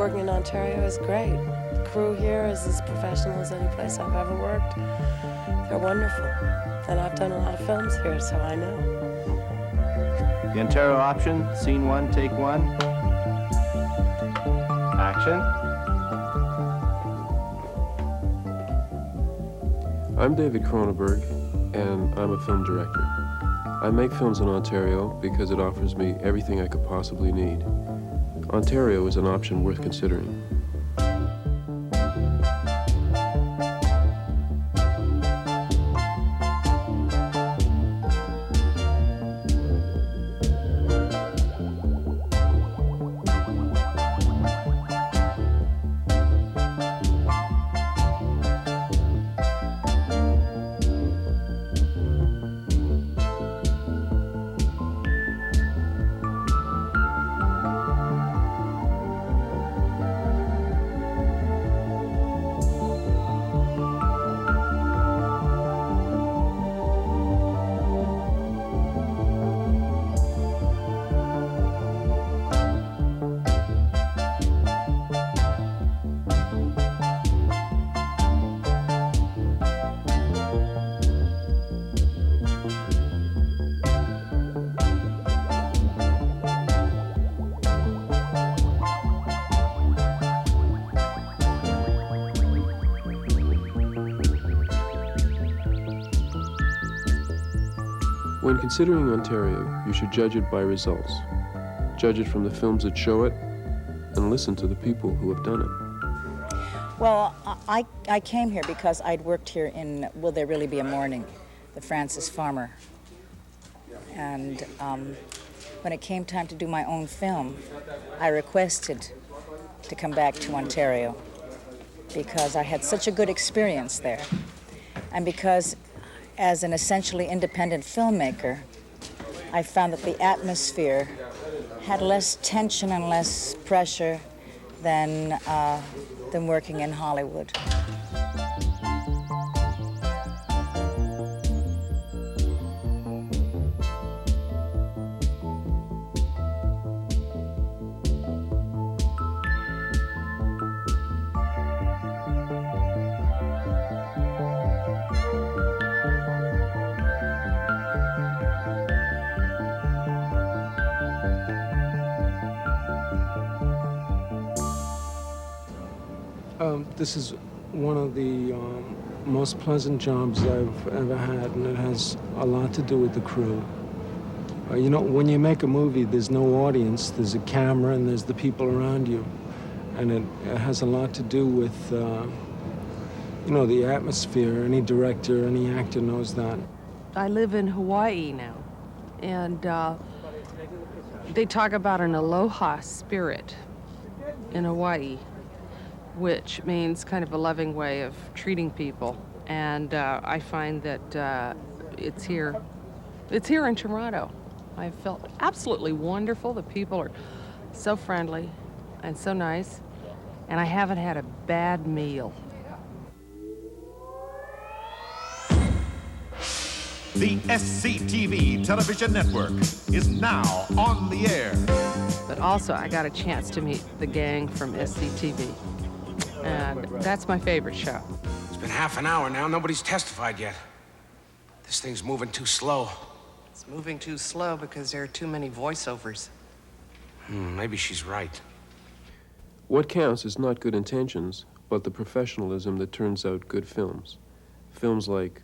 working in Ontario is great. The crew here is as professional as any place I've ever worked. They're wonderful. And I've done a lot of films here, so I know. The Ontario option, scene one, take one. Action. I'm David Cronenberg, and I'm a film director. I make films in Ontario because it offers me everything I could possibly need. Ontario is an option worth considering. When considering Ontario, you should judge it by results. Judge it from the films that show it, and listen to the people who have done it. Well, I came here because I'd worked here in Will There Really Be a Morning, the Francis Farmer. And when it came time to do my own film, I requested to come back to Ontario because I had such a good experience there. And because as an essentially independent filmmaker, I found that the atmosphere had less tension and less pressure than working in Hollywood. This is one of the most pleasant jobs I've ever had, and it has a lot to do with the crew. You know, when you make a movie, there's no audience, there's a camera, and there's the people around you. And it has a lot to do with, you know, the atmosphere. Any director, any actor knows that. I live in Hawaii now, and they talk about an aloha spirit in Hawaii, which means kind of a loving way of treating people. And I find that it's here in Toronto. I felt absolutely wonderful. The people are so friendly and so nice, and I haven't had a bad meal. The SCTV television network is now on the air. But also, I got a chance to meet the gang from SCTV. And that's my favorite show. It's been half an hour now. Nobody's testified yet. This thing's moving too slow. It's moving too slow because there are too many voiceovers. Maybe she's right. What counts is not good intentions, but the professionalism that turns out good films. Films like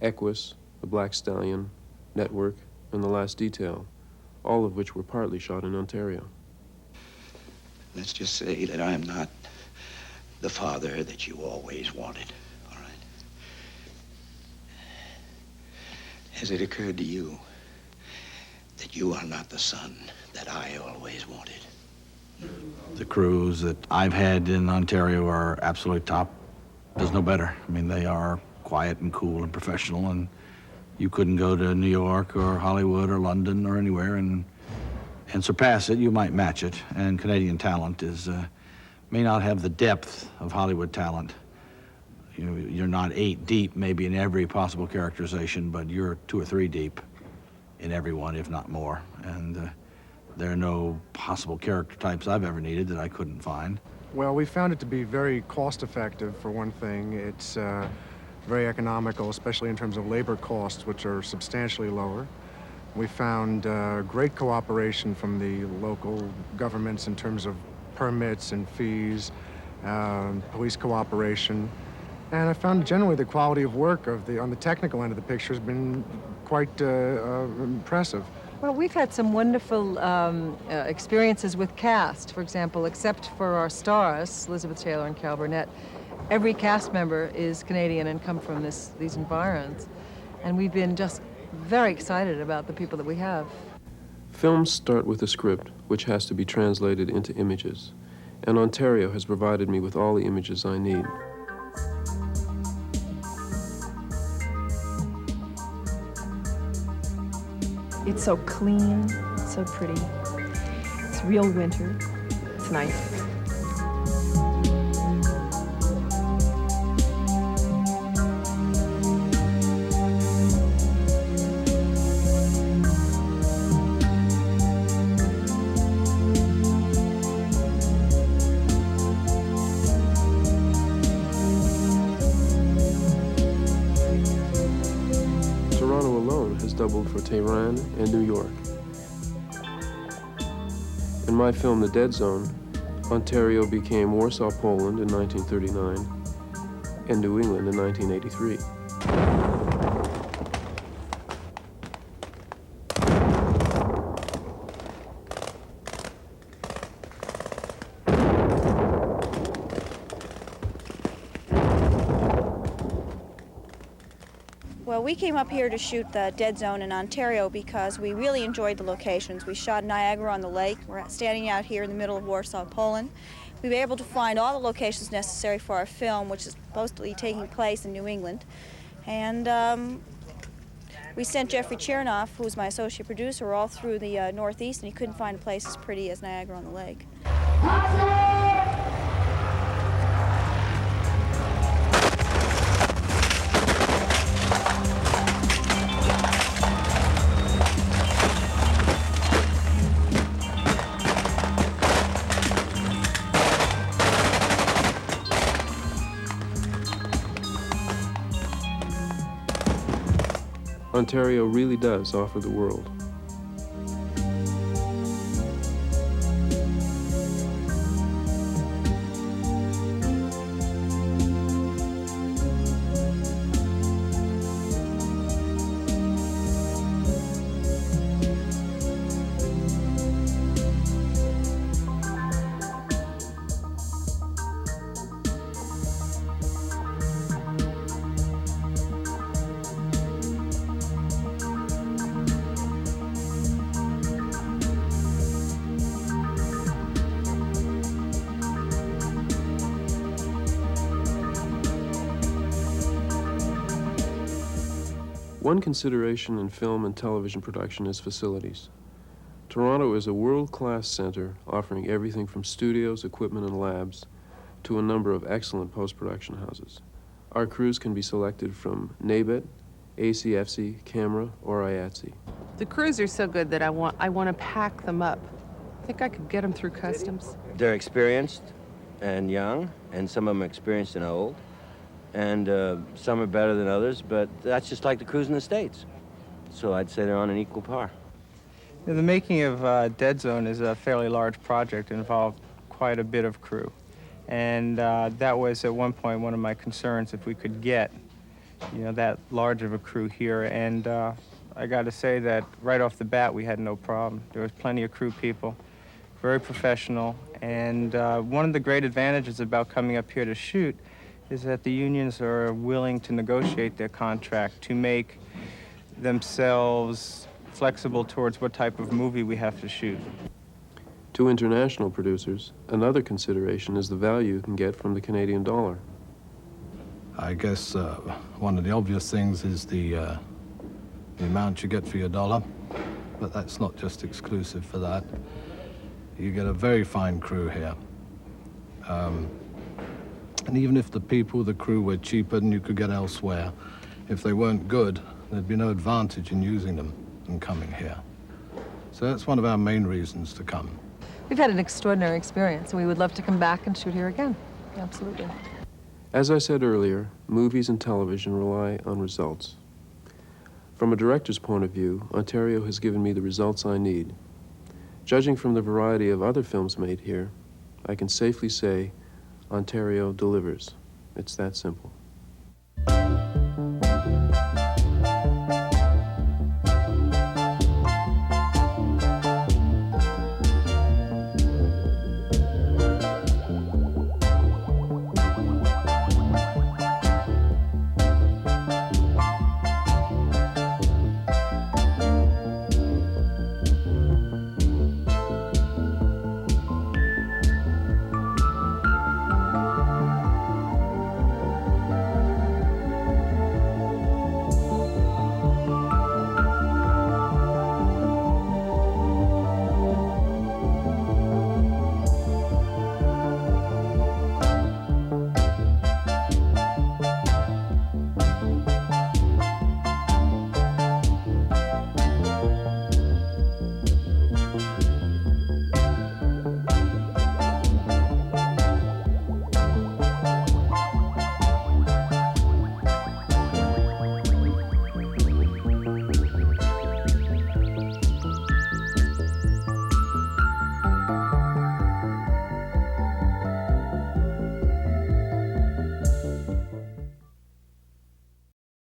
Equus, The Black Stallion, Network, and The Last Detail, all of which were partly shot in Ontario. Let's just say that I'm not the father that you always wanted, all right? Has it occurred to you that you are not the son that I always wanted? The crews that I've had in Ontario are absolutely top. There's no better. I mean, they are quiet and cool and professional, and you couldn't go to New York or Hollywood or London or anywhere and surpass it. You might match it, and Canadian talent is may not have the depth of Hollywood talent. You know, you're not 8 deep maybe in every possible characterization, but you're 2 or 3 deep in every one, if not more. And There are no possible character types I've ever needed that I couldn't find. Well, we found it to be very cost-effective, for one thing. It's very economical, especially in terms of labor costs, which are substantially lower. We found great cooperation from the local governments in terms of permits and fees, police cooperation. And I found generally the quality of work on the technical end of the picture has been quite impressive. Well, we've had some wonderful experiences with cast. For example, except for our stars, Elizabeth Taylor and Carol Burnett, every cast member is Canadian and come from these environs. And we've been just very excited about the people that we have. Films start with a script, which has to be translated into images. And Ontario has provided me with all the images I need. It's so clean, so pretty. It's real winter. It's nice. Doubled for Tehran and New York. In my film, The Dead Zone, Ontario became Warsaw, Poland in 1939 and New England in 1983. Well, we came up here to shoot The Dead Zone in Ontario because we really enjoyed the locations. We shot Niagara on the lake. We're standing out here in the middle of Warsaw, Poland. We were able to find all the locations necessary for our film, which is supposedly taking place in New England. And we sent Jeffrey Chernoff, who's my associate producer, all through the Northeast, and he couldn't find a place as pretty as Niagara on the lake. Ontario really does offer the world. One consideration in film and television production is facilities. Toronto is a world-class center offering everything from studios, equipment, and labs to a number of excellent post-production houses. Our crews can be selected from NABET, ACFC, Camera, or IATSE. The crews are so good that I want to pack them up. I think I could get them through customs. They're experienced and young, and some of them are experienced and old. And some are better than others, but that's just like the crews in the States. So I'd say they're on an equal par. The making of Dead Zone is a fairly large project. It involved quite a bit of crew. And that was at one point one of my concerns, if we could get, that large of a crew here. And I got to say that right off the bat, we had no problem. There was plenty of crew people, very professional. And one of the great advantages about coming up here to shoot is that the unions are willing to negotiate their contract to make themselves flexible towards what type of movie we have to shoot. To international producers, another consideration is the value you can get from the Canadian dollar. I guess one of the obvious things is the amount you get for your dollar, but that's not just exclusive for that. You get a very fine crew here. And even if the crew were cheaper than you could get elsewhere, if they weren't good, there'd be no advantage in using them and coming here. So that's one of our main reasons to come. We've had an extraordinary experience, and we would love to come back and shoot here again. Absolutely. As I said earlier, movies and television rely on results. From a director's point of view, Ontario has given me the results I need. Judging from the variety of other films made here, I can safely say Ontario delivers. It's that simple.